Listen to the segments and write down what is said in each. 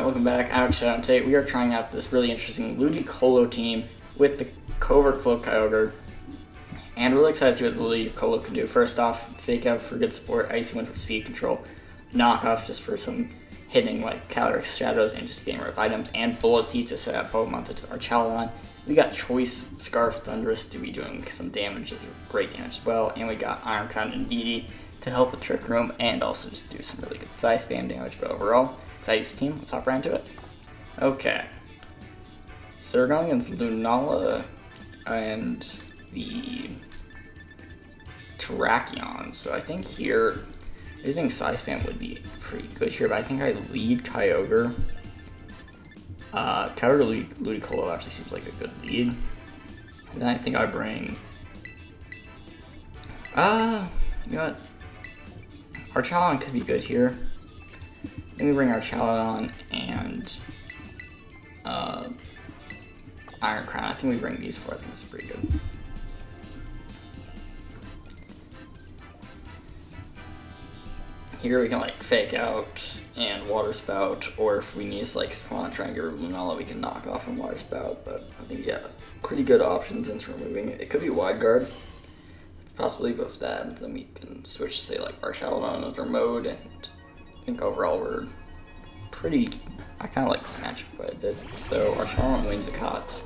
everyone, welcome back. I'm Shadow, and today we are trying out this really interesting Ludicolo team with the Covert Cloak Kyogre. And we're really excited to see what the Ludicolo can do. First off, Fake Out for good support, Icy Wind for speed control, Knockoff just for some hitting like Calyrex Shadows and just getting rid of items, and Bullet Seed to set up Pokemon such as our Chaladon. We got Choice Scarf Thunderous to be doing some damage, just great damage as well, and we got Iron Crown and DD to help with Trick Room and also just do some really good size spam damage. But overall, excited team. Let's hop right into it. Okay, so we're going against Lunala and the Terrakion. So I think here using size spam would be pretty good here, but I think I lead Kyogre. Kyogre Ludicolo actually seems like a good lead. And then I think I bring you know what? Our Chaladon could be good here. Then we bring our Chaladon and Iron Crown. I think we bring these four. I think this is pretty good. Here we can like Fake Out and Water Spout, or if we need to like want to try and get rid of Lunala, we can knock off and Water Spout. But I think yeah, pretty good options into removing it. It could be Wide Guard. Possibly, but if that happens, then we can switch to say like our Chaladon on another mode, and I think overall we're pretty. I kind of like this matchup quite a bit. So our Chaladon wins a cot.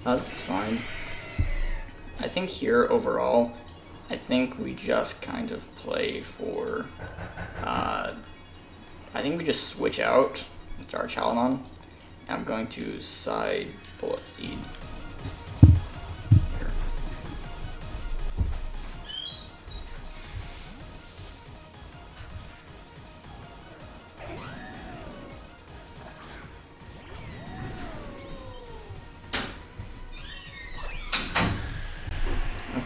That's fine. I think here overall, I think we just kind of play for. I think we just switch out. It's our Chaladon. And I'm going to side Bullet Seed.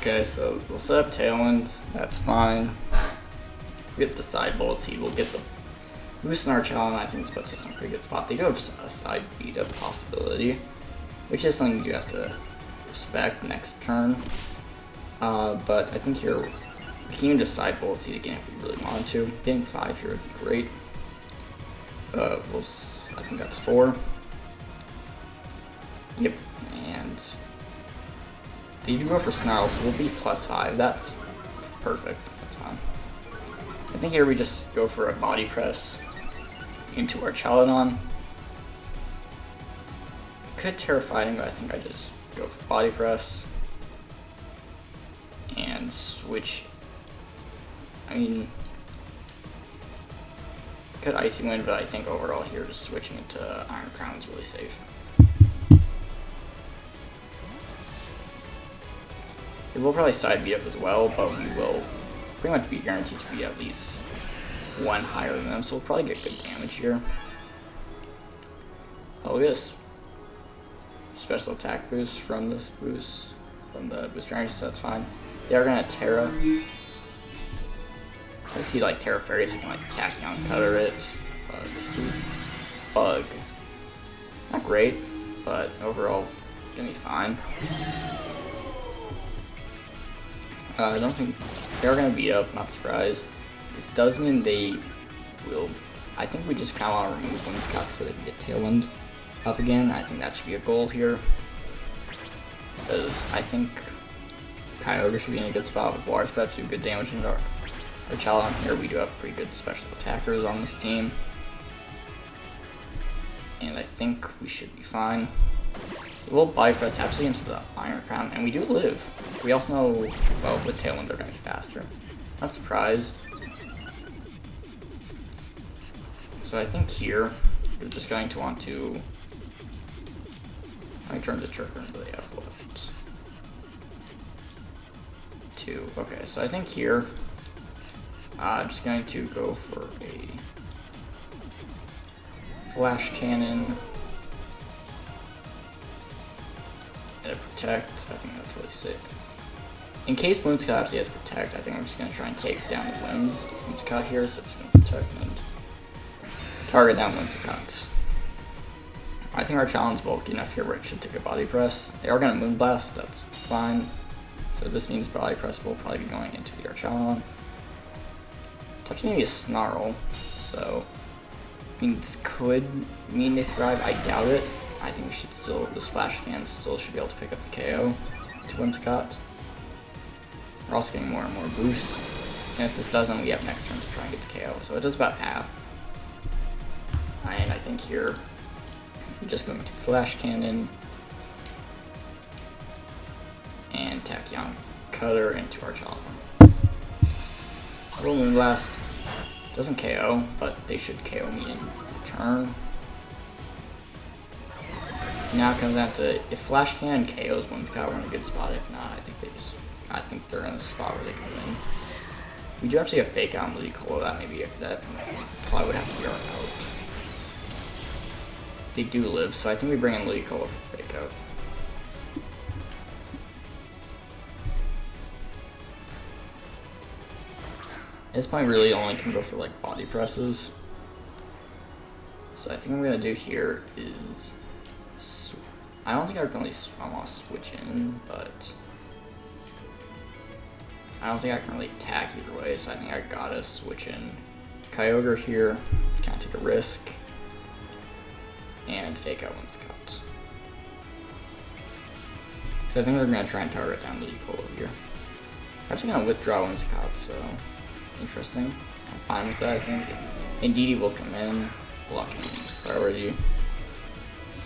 Okay, so we'll set up Tailwind, that's fine. We get the side Bullet Seed, we'll get the boost in our Chaladon. I think this puts us in a pretty good spot. They do have a side beat up possibility, which is something you have to respect next turn. But I think here, we can even just side Bullet Seed again if we really wanted to. Getting 5 here would be great. I think that's 4. Yep, and they do go for Snarl, so we'll be +5. That's perfect. That's fine. I think here we just go for a Body Press into our Chaladon. Could Terrify him, but I think I just go for Body Press and switch. I mean, could Icy Wind, but I think overall here just switching it to Iron Crown is really safe. We'll probably side beat up as well, but we will pretty much be guaranteed to be at least 1 higher than them, so we'll probably get good damage here. Oh, look at this special attack boost from this boost, from the booster energy, so that's fine. They are gonna Terra. I see like Terra Fairy, so we can like Tachyon cutter it. Bug. Not great, but overall gonna be fine. I don't think they're going to beat up, not surprised. This does mean they will. I think we just kind of want to remove Wind Cut before they can get Tailwind up again. I think that should be a goal here. Because I think Kyogre should be in a good spot with Water Spout to do good damage into our Chaladon. Here we do have pretty good special attackers on this team. And I think we should be fine. We'll bypass actually into the Iron Crown, and we do live. We also know, well, with Tailwind they're going to be faster. Not surprised. So I think here, we're just going to want to... I turn the Trick Room that they have left. 2. Okay, so I think here, I'm just going to go for a Flash Cannon. Protect, I think that's really sick. In case Whimsicott actually has Protect, I think I'm just going to try and take down the Whimsicott here, so I'm just going to Protect and target down Whimsicott. I think our Chaladon's bulky enough here where it should take a Body Press. They are going to Moonblast, that's fine. So this means Body Press will probably be going into the Chaladon. Touching maybe a Snarl, so I mean, this could mean they survive. I doubt it. I think we should still, the Splash Can still should be able to pick up the KO to Whimsicott. We're also getting more and more boosts. And if this doesn't, we have next turn to try and get the KO. So it does about half. And I think here, I'm just going to Flash Cannon and Tachyon Cutter into Archala. Little Moonblast doesn't KO, but they should KO me in return. Now it comes down to if Flash Cannon KOs Whimsicott, we're in a good spot. If not, I think they're in a spot where they can win. We do actually have Fake Out on Ludicolo. That probably would have to be our out. They do live, so I think we bring in Ludicolo for Fake Out. At this point, really only can go for like body presses. So I think what I'm gonna do here is, I don't think I want to switch in, but I don't think I can really attack either way. So I think I gotta switch in Kyogre here, kind of take a risk, and Fake Out Whimsicott. So I think we're gonna try and target down Ludicolo here. I'm actually gonna withdraw Whimsicott, so interesting. I'm fine with that, I think. Indeedee will come in, blocking priority.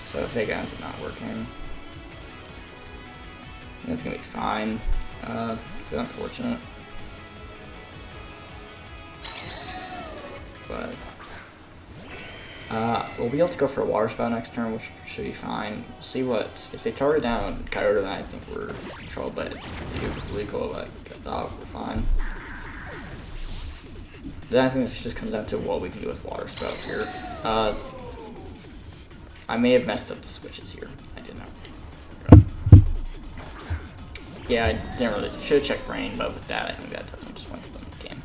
So if Fake Out's not working, that's gonna be fine. Bit unfortunate. But we'll be able to go for a Water Spout next turn, which should be fine. We'll see what, if they target down Kyogre, then I think we're controlled by Ludicolo, like I thought we're fine. Then I think this just comes down to what we can do with Water Spout here. I may have messed up the switches here. I did not. Yeah, I didn't really, should have checked Rain, but with that, I think that definitely just wins them the game.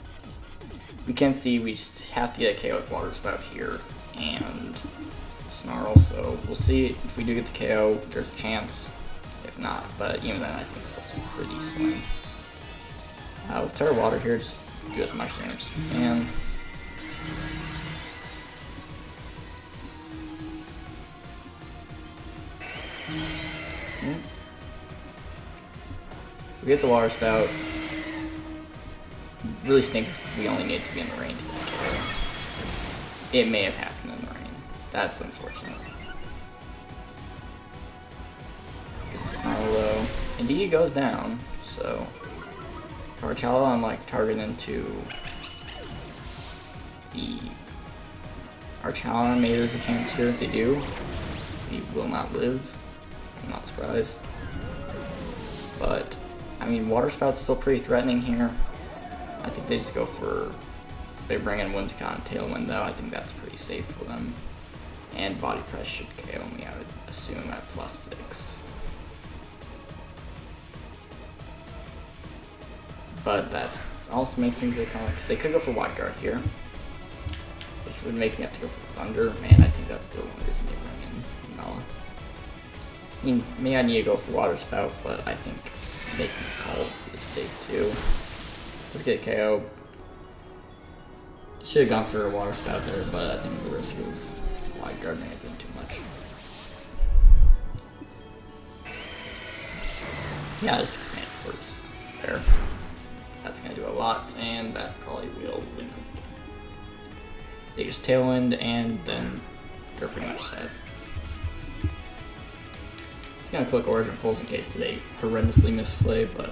We can see we just have to get a KO with Water Spout here and Snarl, so we'll see if we do get the KO, there's a chance. If not, but even then, I think it's pretty slim. We'll try water here, just do as much damage as we can. We get the Water Spout. Really stink if we only need to be in the rain to get the KO. It may have happened in the rain. That's unfortunate. Get the Snarl low. Indeed, goes down, so Archala on like target into the Archala, maybe there's a chance here. If they do, he will not live. I'm not surprised. But I mean, Water Spout's still pretty threatening here. I think they just go for, they bring in Whimsicott and Tailwind though. I think that's pretty safe for them. And Body Press should KO me, I would assume, at +6. But that also makes things very complex. They could go for Wide Guard here, which would make me have to go for Thunder. Man, I think that's the one that isn't even in Mela. I mean, maybe I need to go for Water Spout, but I think making this call is safe too. Just get a KO. Should have gone for a Water Spout there, but I think the risk of Wide Guard may have been too much. Yeah, just expand first there. That's going to do a lot, and that probably will win them. They just Tailwind, and then they're pretty much set. Just going to click Origin Pulse in case they horrendously misplay, but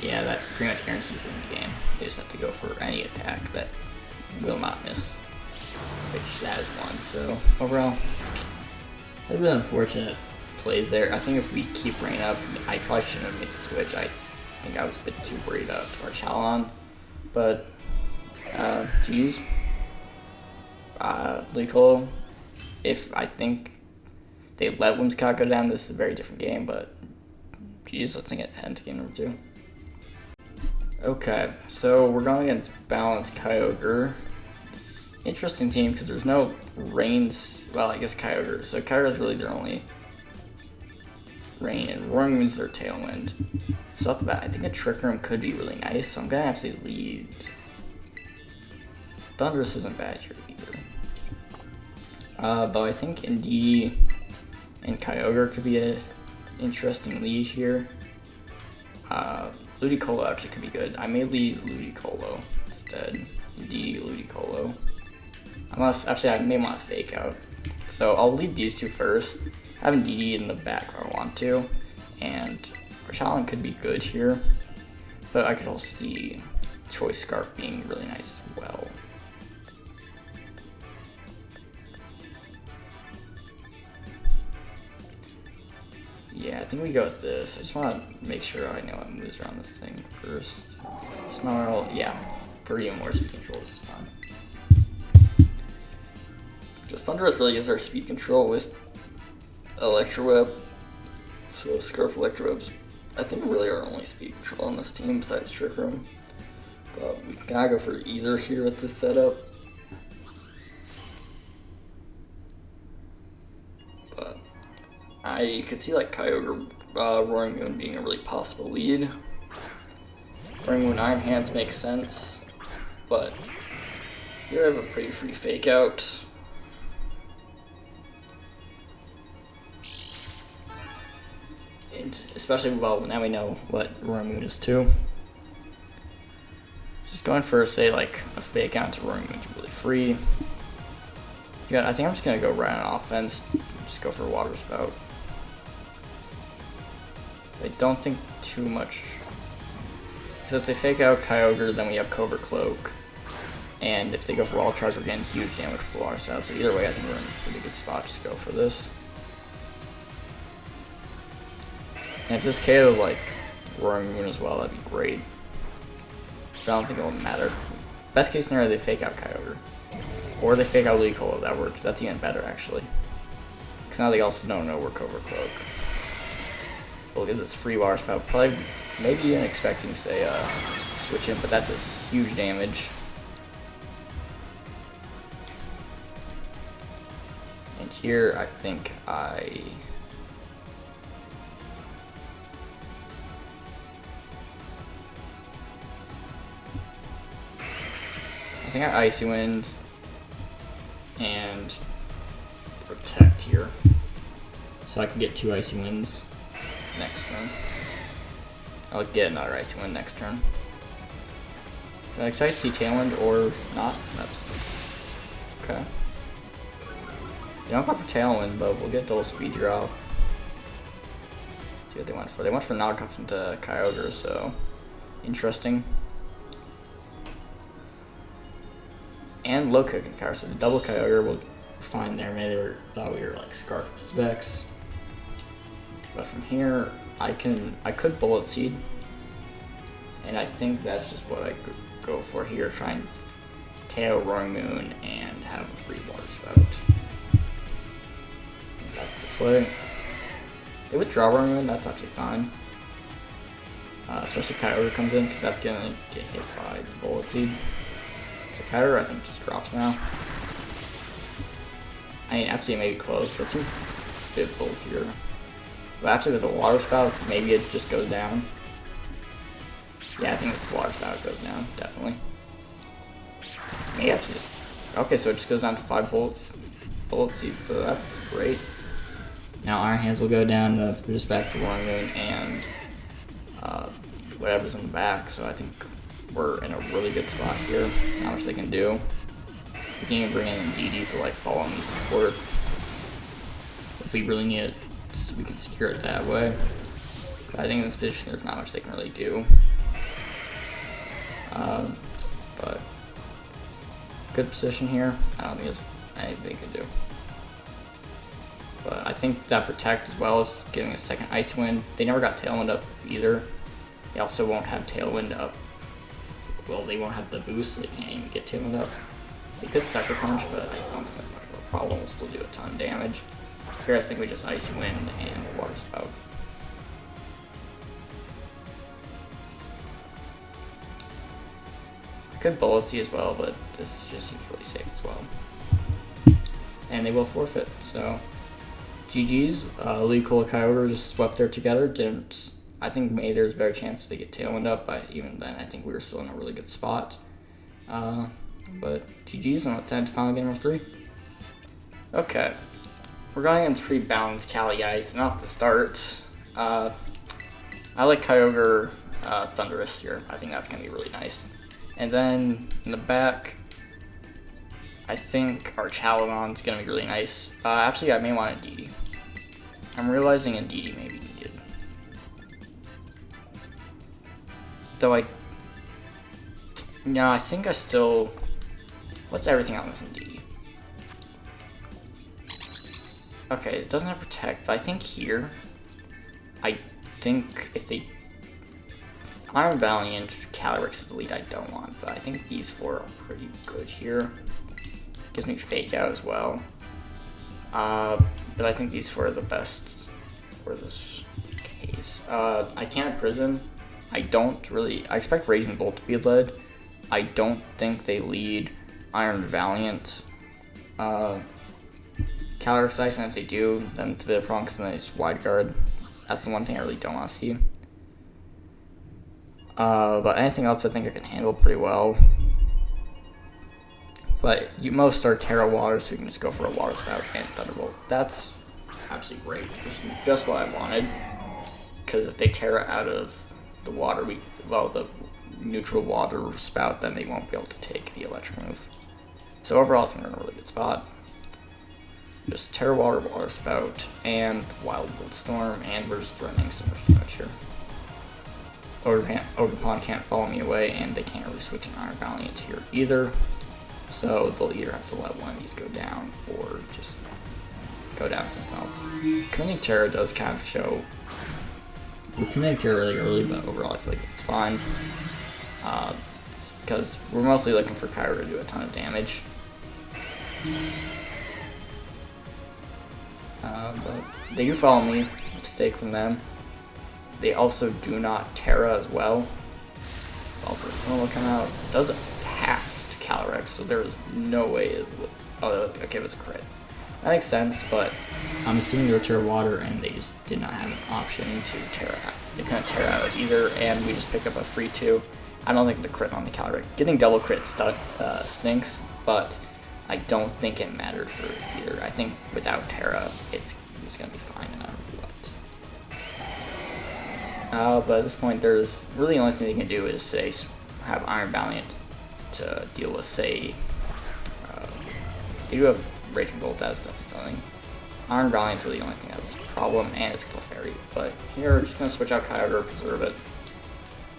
yeah, that pretty much guarantees them the game. They just have to go for any attack that will not miss, which that is one. So overall, that's been unfortunate plays there. I think if we keep Rain up, I probably shouldn't have made the switch. I think I was a bit too worried about Archala, but geez, Ludicolo. If I think they let Whimsicott go down, this is a very different game. But geez, let's get head into game number 2. Okay, so we're going against Balanced Kyogre. It's an interesting team because there's no Rains. Well, I guess Kyogre. So Kyogre is really their only Rain, and Roaring Wind's their Tailwind. So off the bat, I think a Trick Room could be really nice. So I'm gonna actually lead Thunderous isn't bad here either. Though I think Indeedee and Kyogre could be an interesting lead here. Ludicolo actually could be good. I may lead Ludicolo instead. Indeedee, Ludicolo. Actually, I may want to fake out. So I'll lead these two first. Have Indeedee in the back if I want to. And our Talon could be good here. But I could also see Choice Scarf being really nice as well. Yeah, I think we go with this. I just want to make sure I know what moves around this thing first. Snarl, yeah, for even more speed control is fine. Because Thunderous really is our speed control with Electro Web. So Scarf Electro Webs, I think, really are only speed control on this team besides Trick Room. But we can kind of go for either here with this setup. But I could see like Kyogre, Roaring Moon being a really possible lead. Roaring Moon Iron Hands makes sense, but here I have a pretty free fake out. And especially, well, now we know what Roaring Moon is too. Just going for, say, like a fake out to Roaring Moon's really free. Yeah, I think I'm just gonna go right on offense. Just go for a Water Spout. I don't think too much. So if they fake out Kyogre, then we have Cobra Cloak. And if they go for Wall Charge, we're getting huge damage for Water Spout. So either way, I think we're in a pretty good spot to go for this. And if this KO's like Roaring Moon as well, that'd be great. But I don't think it will matter. Best case scenario, they fake out Kyogre. Or they fake out Ludicolo, that works. That's even better, actually. Because now they also don't know we're Cobra Cloak. We'll get this free Water Spout. Probably, maybe even expecting, say, switch in, but that does huge damage. And here, I think I Icy Wind and Protect here. So I can get 2 Icy Winds next turn. I'll get another Icy Wind next turn. Can I expect to see Tailwind or not? That's okay. They don't go for Tailwind, but we'll get double speed drop. See what they went for. They went for knockoff into Kyogre, so interesting. And low kick and Kyogre, so the double Kyogre will fine there. Maybe they thought we were like Scarf specs. But from here, I could Bullet Seed. And I think that's just what I could go for here. Try and KO Roaring Moon and have a free Water Spout. That's the play. They withdraw Roaring Moon, that's actually fine. Especially if Kyogre comes in, because that's going to get hit by the Bullet Seed. So Kyogre, I think, just drops now. I mean, actually, it may be close. That seems a bit bulkier. But actually, with a Water Spout, maybe it just goes down. Yeah, I think this Water Spout goes down, definitely. Maybe actually just... Okay, so it just goes down to 5 Bullet Seeds, so that's great. Now Iron Hands will go down, we're just back to Roaring Moon and whatever's in the back, so I think we're in a really good spot here. Not much they can do. We can even bring in Indeedee for like follow me support. If we really need it, we can secure it that way. But I think in this position there's not much they can really do. But good position here. I don't think there's anything they can do. But I think that Protect as well is getting a second Icy Wind. They never got Tailwind up either. They also won't have Tailwind up. Well, they won't have the boost, so they can't even get Tailwind up. They could Sucker Punch, but I don't think that's much of a problem. We'll still do a ton of damage. Here I think we just Icy Wind and Water Spout. I could Bullet Seed as well, but this just seems really safe as well. And they will forfeit, so GG's. Ludicolo Kyogre just swept there together. Didn't. I think maybe there's a better chance they get Tailwind up, but even then I think we were still in a really good spot. But GG's, and let's head to final game number 3. Okay. We're going against pretty balanced Cali Ice, and off the start, I like Kyogre Thundurus here. I think that's going to be really nice. And then in the back, I think our Chaladon's going to be really nice. Actually, I may want a DD. I'm realizing a DD may be needed. Though I think I still... What's everything else in DD? Okay, it doesn't have Protect, but I think here, I think if they... Iron Valiant, Calyrex is the lead I don't want, but I think these 4 are pretty good here. Gives me Fake Out as well. But I think these 4 are the best for this case. I can't Prison. I expect Raging Bolt to be led. I don't think they lead Iron Valiant. Calyrex Ice, and if they do, then it's a bit of a problem because then it's Wide Guard. That's the one thing I really don't want to see. But anything else I think I can handle pretty well. But most are Terra Water, so you can just go for a Water Spout and Thunderbolt. That's absolutely great. This is just what I wanted. Because if they Terra out of the water, the neutral Water Spout, then they won't be able to take the Electric move. So overall, I think we're in a really good spot. Just Terra Water, Water Spout, and Wild Bolt Storm, and we're just threatening so much damage here. Ogerpon can't follow me away, and they can't really switch an Iron Valiant here either. So they'll either have to let one of these go down, or just go down something else. Committing Terra does kind of show... We're committing Terra really early, but overall I feel like it's fine. Because we're mostly looking for Kyogre to do a ton of damage. But they do follow me, mistake from them. They also do not Terra as well. Valpor's gonna come out. Doesn't have to Calyrex, so there is no way is. Oh, okay, it was a crit. That makes sense, but I'm assuming they were Terra Water and they just did not have an option to Terra out. They couldn't Terra out either, and we just picked up a free 2. I don't think the crit on the Calyrex. Getting double crit stinks, but I don't think it mattered for either. I think without Terra, it's gonna be fine no matter what. But at this point, there's really the only thing they can do is say have Iron Valiant to deal with, say, they do have Raging Bolt, that stuff is something. Iron Valiant's really the only thing that's a problem, and it's Clefairy. But here, we're just gonna switch out Kyogre, preserve it.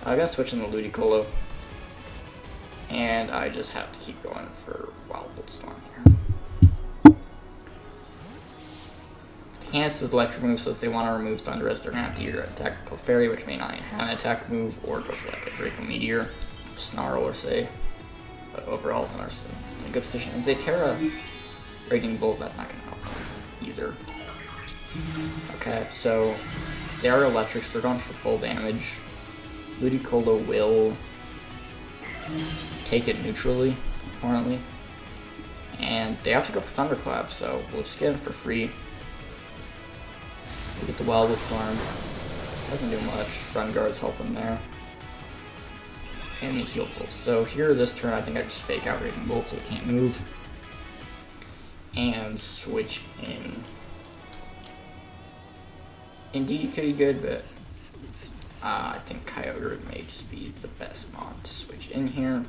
I'm gonna switch in the Ludicolo, and I just have to keep going for Wild Bolt Storm here. To cancel with electric moves, so if they want to remove Thundurus, they're gonna have to either attack Clefairy, which may not have an attack move, or go for like a Draco Meteor, Snarl, or say. But overall, Snarl's in a good position. If they Terra Raging Bolt, that's not gonna help them either. Okay, so they are electrics, they're going for full damage. Ludicolo will take it neutrally, apparently. And they have to go for Thunderclap, so we'll just get him for free. We get the Wild Bolt Storm. Doesn't do much. Friend Guard's helping there. And the Heal Pulse. So here this turn, I think I just fake out Raging Bolt so it can't move. And switch in. Indeed, it could be good, but I think Kyogre may just be the best mod to switch in here.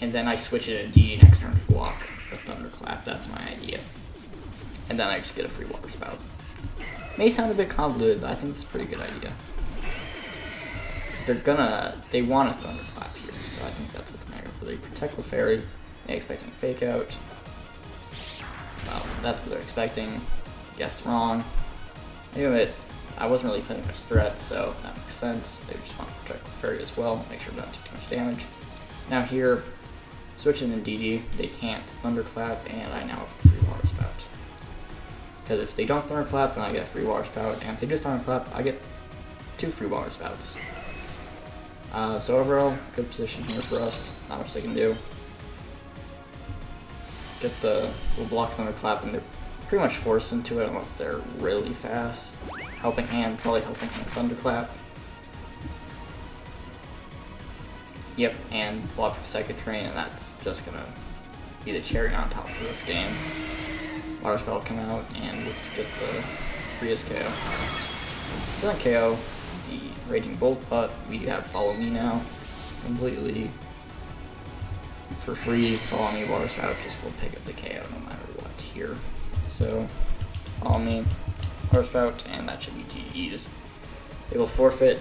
And then I switch it in DD next turn to block the Thunderclap. That's my idea. And then I just get a free Water Spout. May sound a bit convoluted, but I think it's a pretty good idea. Because they want a Thunderclap here, so I think that's what they're going to do. They protect Clefairy, they expecting a Fake Out. Well, that's what they're expecting. Guessed wrong. Anyway, I wasn't really putting much threat, so that makes sense. They just want to protect Clefairy as well, make sure they don't take too much damage. Now here, switching in DD, they can't Thunderclap, and I now have a free Water Spout. Because if they don't Thunderclap, then I get a free Water Spout, and if they just Thunderclap, I get 2 free Water Spouts. So overall, good position here for us. Not much they can do. We'll block Thunderclap, and they're pretty much forced into it unless they're really fast. Helping Hand, probably Helping Hand Thunderclap. Yep, and block for second train, and that's just gonna be the cherry on top for this game. Water Spell will come out, and we'll just get the Rias KO. Doesn't KO the Raging Bolt, but we do have Follow Me now, completely for free. Follow Me, Water Spout, just will pick up the KO no matter what here. So, Follow Me, Water Spout, and that should be GG's. They will forfeit,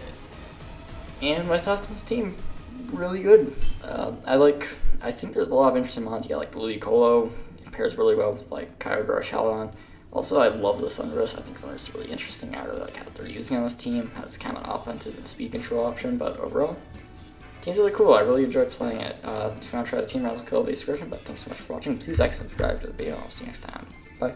and my thoughts on this team, really good. I think there's a lot of interesting mods. Yeah, like the Ludicolo, it pairs really well with like Kyogre Shalon. Also, I love the Thundurus. I think Thundurus is really interesting out of like how they're using on this team. Has kind of an offensive and speed control option, but overall, team's really cool. I really enjoyed playing it. If you want to try the team, I'll click in the description. But thanks so much for watching. Please like and subscribe to the video. I'll see you next time. Bye.